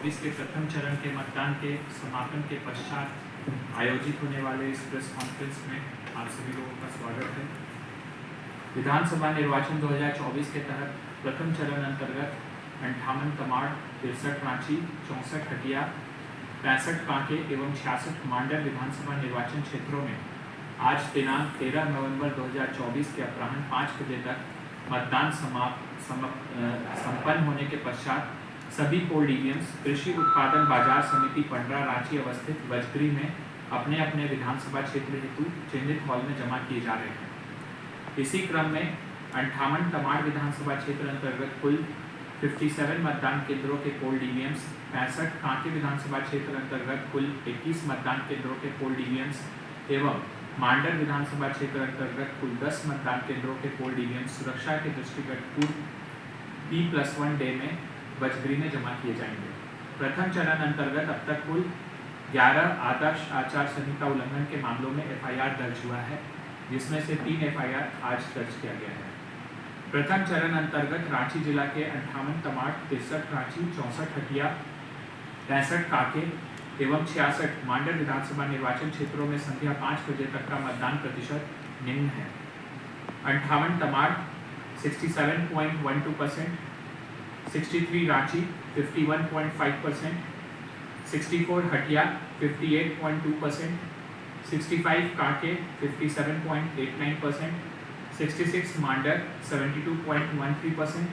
2024 के प्रथम चरण के मतदान के समापन के पश्चात आयोजित होने वाले इस प्रेस कॉन्फ्रेंस में आप सभी लोगों का स्वागत है। विधानसभा निर्वाचन 2024 के तहत प्रथम चरण अंतर्गत 58 तमाड़, 63 रांची, 64 हटिया, 65 कांके एवं 66 मांडर विधानसभा निर्वाचन क्षेत्रों में आज दिनांक 13 नवंबर 2024 के अपराह्न 5 बजे तक मतदान संपन्न होने के पश्चात सभी पोल ईवीएम्स कृषि उत्पादन बाजार समिति पंडरा रांची अवस्थित वजगृह में अपने अपने विधानसभा क्षेत्र हेतु चिन्हित हॉल में जमा किए जा रहे हैं। इसी क्रम में 58 तमाड़ विधानसभा क्षेत्र अंतर्गत कुल 57 मतदान केंद्रों के पोल ईवीएम्स, 65 कांके विधानसभा क्षेत्र अंतर्गत कुल 21 मतदान केंद्रों के पोल ईवीएम्स एवं मांडर विधानसभा क्षेत्र अंतर्गत कुल 10 मतदान केंद्रों के पोल ईवीएम्स सुरक्षा के दृष्टिगत पूर्व P+1 डे में वजगृह में जमा किए जाएंगे। प्रथम चरण अंतर्गत अब तक कुल 11 आदर्श आचार संहिता उल्लंघन के मामलों में FIR दर्ज हुआ है, जिसमें से 3 FIR आज दर्ज किया गया है। प्रथम चरण अंतर्गत रांची जिला के 58 तमाड़, 63 रांची, 64 हटिया, 65 कांके एवं 66 मांडर विधानसभा निर्वाचन क्षेत्रों में संध्या 5 बजे तक का मतदान प्रतिशत निम्न है। 58 तमाड़ 67.12%, 63 रांची 51.5%, 64 हटिया 58.2%, 65 कांके 57.89%, 66 मांडर 72.13%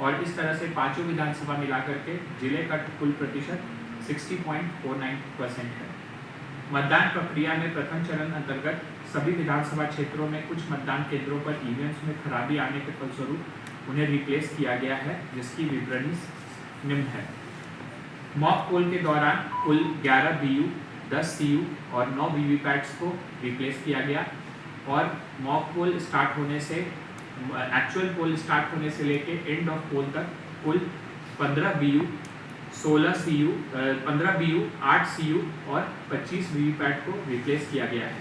और इस तरह से पांचों विधानसभा मिलाकर के जिले का कुल प्रतिशत 60.49% है। मतदान प्रक्रिया में प्रथम चरण अंतर्गत सभी विधानसभा क्षेत्रों में कुछ मतदान केंद्रों पर ईवीएम्स में खराबी आने के फलस्वरूप उन्हें रिप्लेस किया गया है, जिसकी विवरणी निम्न है। मॉक पोल के दौरान कुल 11 BU, 10 CU और 9 वीवीपैट्स को रिप्लेस किया गया और मॉक पोल स्टार्ट होने से एक्चुअल पोल स्टार्ट होने से लेके एंड ऑफ पोल तक कुल 15 BU, 16 CU, 15 BU, 8 CU और 25 वीवीपैट को रिप्लेस किया गया है।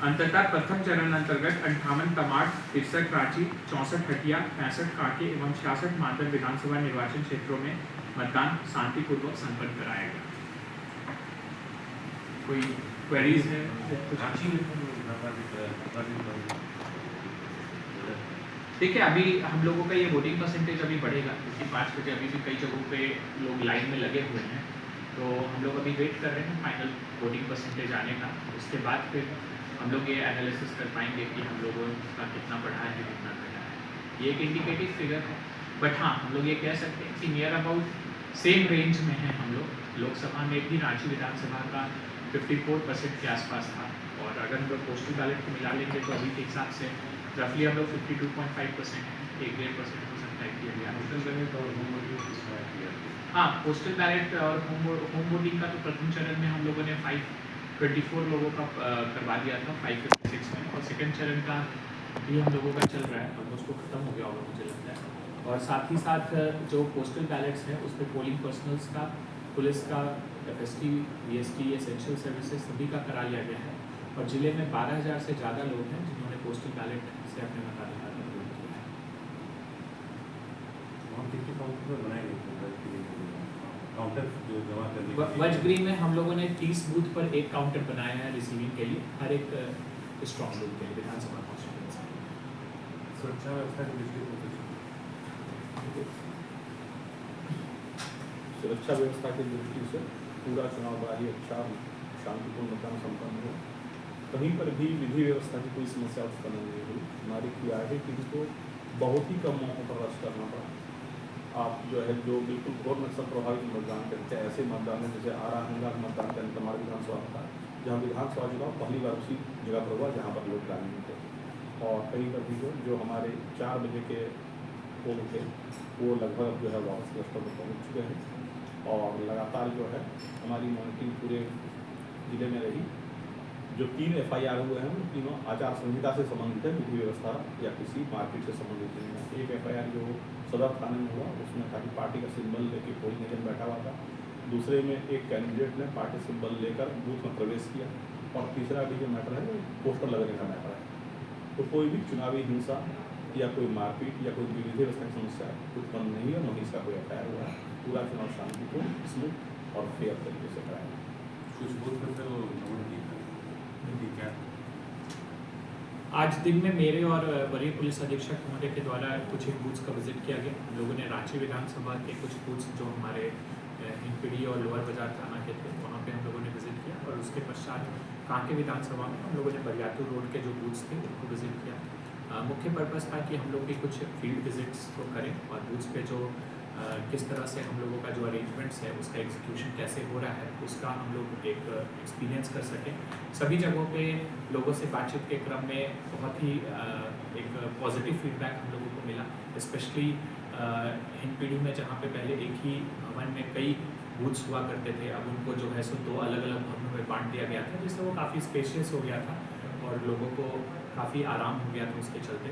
अंततः प्रथम चरण अंतर्गत 58 तमाड़, 63 रांची, 64 हटिया, 65 कांके एवं 66 मांडर विधानसभा निर्वाचन क्षेत्रों में मतदान शांतिपूर्वक संपन्न कराया गया। कोई क्वेरीज है? देखिए, अभी हम लोगों का ये वोटिंग परसेंटेज अभी बढ़ेगा क्योंकि 5 बजे अभी भी कई जगहों पे लोग लाइन में लगे हुए हैं, तो हम लोग अभी वेट कर रहे हैं फाइनल वोटिंग परसेंटेज आने का। उसके बाद फिर हम लोग ये एनालिसिस कर पाएंगे कि हम लोगों का कितना बढ़ा है, कितना घटा है। ये एक इंडिकेटिव फिगर है, बट हाँ, हम लोग ये कह सकते हैं कि नियर अबाउट सेम रेंज में है हम लोग। लोकसभा में भी रांची विधानसभा का 54% के आसपास था और अगर हम लोग पोस्टल बैलेट को मिला लेंगे तो अभी के हिसाब से रफली हम लोग 52.5% है, 1.5% हो सकता है किया गया। हाँ, पोस्टल बैलेट और होम वोटिंग का तो प्रथम चरण में हम लोगों ने 524 लोगों का करवा दिया था 556 में, और सेकंड चरण का भी हम लोगों का चल रहा है, अब उसको खत्म हो गया होगा मुझे लगता है। और साथ ही साथ जो पोस्टल बैलेट्स हैं उस पर पोलिंग पर्सनल्स का, पुलिस का, FST, VST, एसेंशियल सर्विसेज सभी का करा लिया गया है और जिले में 12,000 से ज़्यादा लोग हैं जिन्होंने पोस्टल बैलेट से अपने मताधिकार का प्रयोग किया है। वजगृह में हम लोगों ने 30 बूथ पर एक काउंटर बनाया है रिसीविंग के लिए, हर एक स्ट्रॉन्ग रूम के लिए विधानसभा कॉन्स्टिट्यूएंसी। सुरक्षा व्यवस्था की दृष्टि सुरक्षा व्यवस्था की दृष्टि से पूरा चुनाव बड़ा ही अच्छा शांतिपूर्ण मतदान संपन्न हुआ। कहीं पर भी विधि व्यवस्था की कोई समस्या उत्पन्न नहीं हुई। हमारी PRT टीम को बहुत ही कम मौकों पर रश करना पड़ा। आप जो है जो बिल्कुल घोर नक्सल प्रभावित मतदान करते हैं, ऐसे मतदान है जैसे आरा मतदान का तमाड़ विधानसभा था, जहाँ विधानसभा चुनाव पहली बार उसी जगह पर हुआ जहाँ पर लोग डालेंगे थे। और कहीं पर भी जो हमारे 4 बजे के पोल थे वो लगभग जो है वापस क्लस्टर पर पहुँच चुके हैं और लगातार जो है हमारी मॉनिटरिंग पूरे जिले में रही। जो 3 FIR हुए हैं वो तीनों आचार संहिता से संबंधित है, विधि व्यवस्था या किसी मार्केट से संबंधित नहीं है। एक FIR जो सदर थाने में हुआ उसमें था कि पार्टी का सिंबल लेके पोलिंग एजेंट बैठा हुआ था, दूसरे में एक कैंडिडेट ने पार्टी सिंबल लेकर बूथ में प्रवेश किया और तीसरा भी जो मैटर है वो पोस्टर लगने का मैटर है। तो कोई भी चुनावी हिंसा या कोई मारपीट या कोई विधि व्यवस्था की समस्या उत्पन्न नहीं है, न ही इसका कोई एफआईआर हुआ है। पूरा चुनाव शांतिपूर्ण, स्मूथ और फेयर तरीके से कराया। कुछ बूथ पर सर वो नोट ठीक है। आज दिन में मेरे और वरीय पुलिस अधीक्षक महोदय के द्वारा कुछ एक बूथ्स का विजिट किया गया। हम लोगों ने रांची विधानसभा के कुछ बूथ्स जो हमारे हिंदपीढ़ी और लोअर बाजार थाना के थे, वहाँ पे हम लोगों ने विजिट किया, और उसके पश्चात कांके विधानसभा में हम लोगों ने बरियातुर रोड के जो बूथ्स थे उनको विजिट किया। मुख्य पर्पज़ था कि हम लोग भी कुछ फील्ड विजिट्स तो करें और बूथ्स पे जो किस तरह से हम लोगों का जो अरेंजमेंट्स है उसका एग्जीक्यूशन कैसे हो रहा है उसका हम लोग एक एक्सपीरियंस कर सकें। सभी जगहों पे लोगों से बातचीत के क्रम में बहुत ही एक पॉजिटिव फीडबैक हम लोगों को मिला, स्पेशली हिंदपीढ़ी में जहाँ पे पहले एक ही भवन में कई बूथ्स हुआ करते थे, अब उनको जो है सो 2 अलग अलग भवनों में बांट दिया गया था, जिससे वो काफ़ी स्पेशियस हो गया था और लोगों को काफ़ी आराम हो गया था उसके चलते।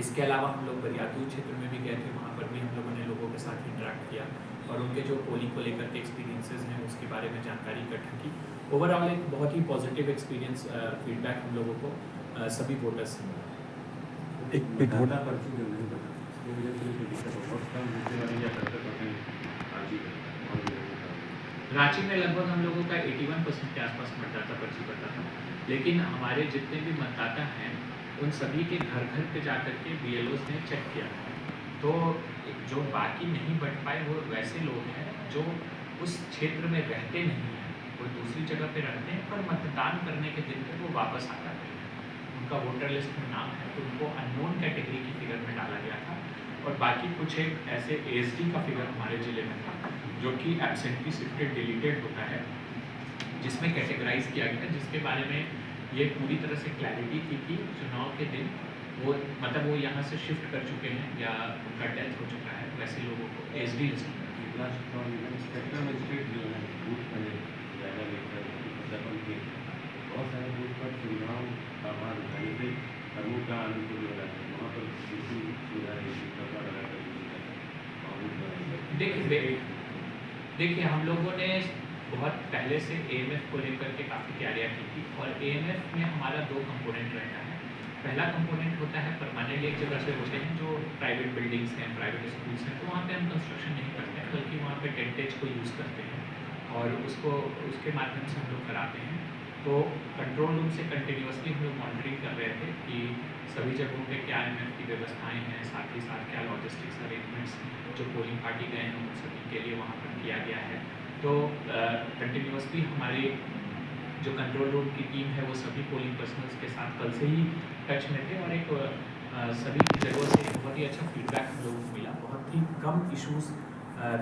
इसके अलावा हम लोग बरियातुर क्षेत्र में भी गए थे, वहाँ पर भी हम लोगों ने लोगों के साथ इंटरेक्ट किया और उनके जो पोलिंग को लेकर के एक्सपीरियंसेस हैं उसके बारे में जानकारी इकट्ठा की। ओवरऑल एक बहुत ही पॉजिटिव एक्सपीरियंस फीडबैक हम लोगों को सभी वोटर्स से मिला। एक वोटर पर्ची जो नहीं बना उसकी वजह से कोई दिक्कत हो बहुत कम होने वाली या 70% रांची में लगभग हम लोगों का 81% के आसपास मतदाता पर्ची पड़ता था, लेकिन हमारे जितने भी मतदाता हैं उन सभी के घर घर पे जाकर के BLOs ने चेक किया, तो जो बाकी नहीं बट पाए वो वैसे लोग हैं जो उस क्षेत्र में रहते नहीं हैं, वो दूसरी जगह पे रहते हैं, पर मतदान करने के दिन पे वो वापस आ जाते हैं, उनका वोटर लिस्ट में नाम है, तो उनको अननोन कैटेगरी की फिगर में डाला गया था। और बाकी कुछ एक ऐसे ASD का फिगर हमारे ज़िले में था जो कि एब्सेंटी शिफ्टेड डिलीटेड होता है, जिसमें कैटेगराइज किया गया, जिसके बारे में ये पूरी तरह से क्लैरिटी थी कि चुनाव के दिन वो मतलब वो यहाँ से शिफ्ट कर चुके हैं या उनका डेथ हो चुका है, वैसे लोगों को ASD लिस्ट में इंस्पेक्टर मजिस्ट्रेट जो है बूथ पर ज़्यादा लेकर सदन के बहुत सारे बूथ पर चुनाव का बाद थे प्रमुख का आनंद को जो है वहाँ पर बिल्कुल सुविधा देखिए हम लोगों ने बहुत पहले से AMF को लेकर के काफ़ी तैयारियाँ की थी, और AMF में हमारा 2 कंपोनेंट रहता है। पहला कंपोनेंट होता है परमानेंट एक जगह से होते हैं जो प्राइवेट बिल्डिंग्स हैं, प्राइवेट स्कूल्स हैं, तो वहाँ पे हम कंस्ट्रक्शन नहीं करते हैं, बल्कि वहाँ पे टेंटेज को यूज़ करते हैं और उसके माध्यम से हम लोग कराते हैं। तो कंट्रोल रूम से कंटिन्यूसली हम लोग मॉनिटरिंग कर रहे थे कि सभी जगहों पे क्या AMF की व्यवस्थाएँ हैं, साथ ही साथ क्या लॉजिस्टिक्स अरेंजमेंट्स जो पोलिंग पार्टी गए हैं उन सभी के लिए वहाँ पर किया गया है। तो कंटिन्यूसली हमारे जो कंट्रोल रूम की टीम है वो सभी पोलिंग पर्सनल्स के साथ कल से ही टच में थे, और एक सभी जगहों से बहुत ही अच्छा फीडबैक हम लोगों को मिला। बहुत ही कम इश्यूज़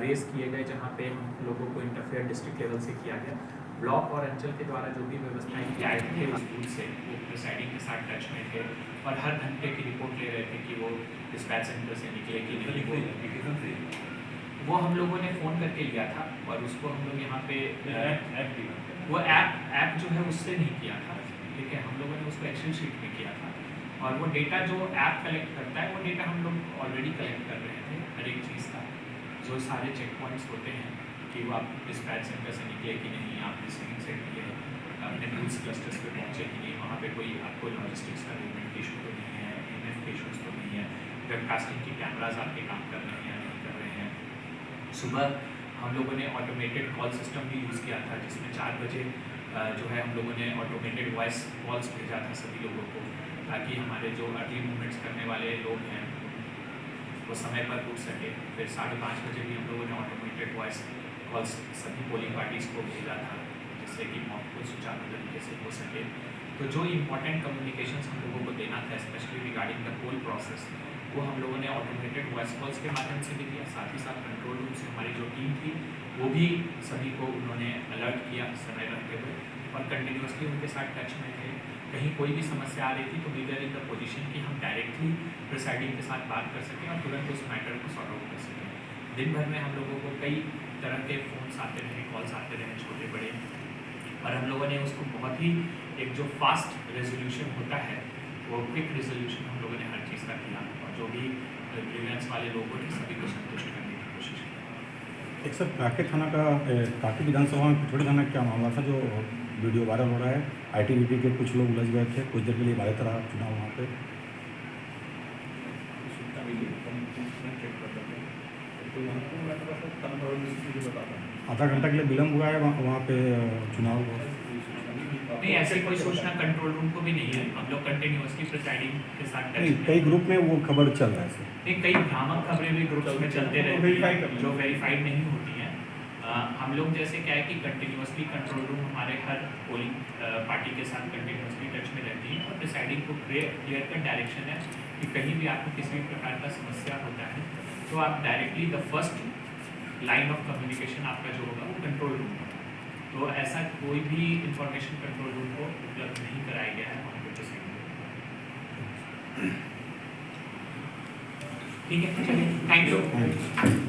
रेस किए गए जहाँ पे हम लोगों को इंटरफेयर डिस्ट्रिक्ट लेवल से किया गया। ब्लॉक और अंचल के द्वारा जो भी व्यवस्थाएं की आए थे उस बूथ से वो प्रिसाइडिंग के साथ टच में थे और हर घंटे की रिपोर्ट ले रहे थे कि वो डिस्पैच सेंटर से निकले कि नहीं। वो हम लोगों ने फ़ोन करके लिया था और उसको हम लोग यहाँ पे वो ऐप जो है उससे नहीं किया था, ठीक है, हम लोगों ने उसको एक्सेल शीट में किया था, और वो डेटा जो ऐप कलेक्ट करता है वो डेटा हम लोग ऑलरेडी कलेक्ट कर रहे थे हर एक चीज़ का, जो सारे चेक पॉइंट्स होते हैं कि वो आप डिस्पैच सेंटर से निकले कि नहीं, आप रिसीविंग से निकले, अपने टूल्स क्लस्टर्स पे पहुँचे कि नहीं, वहाँ पे कोई आपको लॉजिस्टिक्स का अरेंजमेंट इशू तो नहीं है, AMF के इशूज़ तो नहीं है, वेबकास्टिंग की कैमराज आपके काम कर रहे हैं या नहीं कर रहे हैं। सुबह हम लोगों ने ऑटोमेटेड कॉल सिस्टम भी यूज़ किया था, जिसमें 4 बजे जो है हम लोगों ने ऑटोमेटेड वॉइस कॉल्स भेजा था सभी लोगों को, ताकि हमारे जो अर्ली मूवमेंट्स करने वाले लोग हैं वो समय पर उठ सके। फिर 5:30 बजे भी हम लोगों ने ऑटोमेटेड वॉइस कॉल्स सभी पोलिंग पार्टीज़ को भेजा था, जिससे कि मॉक को सुचारू तरीके से हो सके। तो जो इम्पॉर्टेंट कम्युनिकेशंस हम लोगों को देना था, specially regarding the poll process, वो हम लोगों ने ऑटोमेटेड वॉइस कॉल्स के माध्यम से भी दिया। साथ ही साथ कंट्रोल रूम से हमारी जो टीम थी वो भी सभी को उन्होंने अलर्ट किया समय रहते हुए, और कंटिन्यूसली उनके साथ टच में थे। कहीं कोई भी समस्या आ रही थी तो we were in the position कि हम डायरेक्टली प्रिसाइडिंग के साथ बात कर सकें और तुरंत उस मैटर को सॉर्ट आउट कर सकें। दिन भर में हम लोगों को कई तरह के फ़ोन्स आते रहे, कॉल्स आते रहे, छोटे बड़े, और हम लोगों ने उसको बहुत ही एक जो फास्ट रेजोल्यूशन होता है वो क्विक रेजोल्यूशन हम लोगों ने हर चीज़ का किया, और जो भी ग्रीवेंस वाले लोगों ने सभी को संतुष्ट करने की कोशिश की। एक सर कांके थाना का कांके विधानसभा में पिछोड़ी थाना क्या मामला था जो वीडियो वायरल हो रहा है? ITBP के कुछ लोग उलझ गए थे, कुछ देर के लिए बाधित रहा चुनाव वहाँ पे। नहीं बता पाएंगे। आधा घंटा के लिए विलम्ब हुआ है वहाँ पे चुनाव को। नहीं, ऐसी कोई सूचना कंट्रोल रूम को भी नहीं है। हम लोग कंटिन्यूअसली प्रिसाइडिंग के साथ टच नहीं, में कई हैं। ग्रुप में वो खबर चल रहा है सर। नहीं, कई भ्रामक खबरें भी ग्रुप्स में चलते रहती verify कर हैं लें। जो वेरीफाइड नहीं होती हैं। हम लोग जैसे क्या है कि कंटिन्यूअसली कंट्रोल रूम हमारे हर पोलिंग पार्टी के साथ कंटिन्यूअसली टच में रहती है और प्रिसाइडिंग को क्लियर कट डायरेक्शन है कि कहीं भी आपको किसी भी प्रकार का समस्या होता है तो आप directly the first line of communication आपका जो होगा वो कंट्रोल रूम होगा। तो ऐसा कोई भी इंफॉर्मेशन कंट्रोल रूम को उपलब्ध नहीं कराया गया है वहाँ पे प्रिसाइडिंग। ठीक है, चलिए, थैंक यू।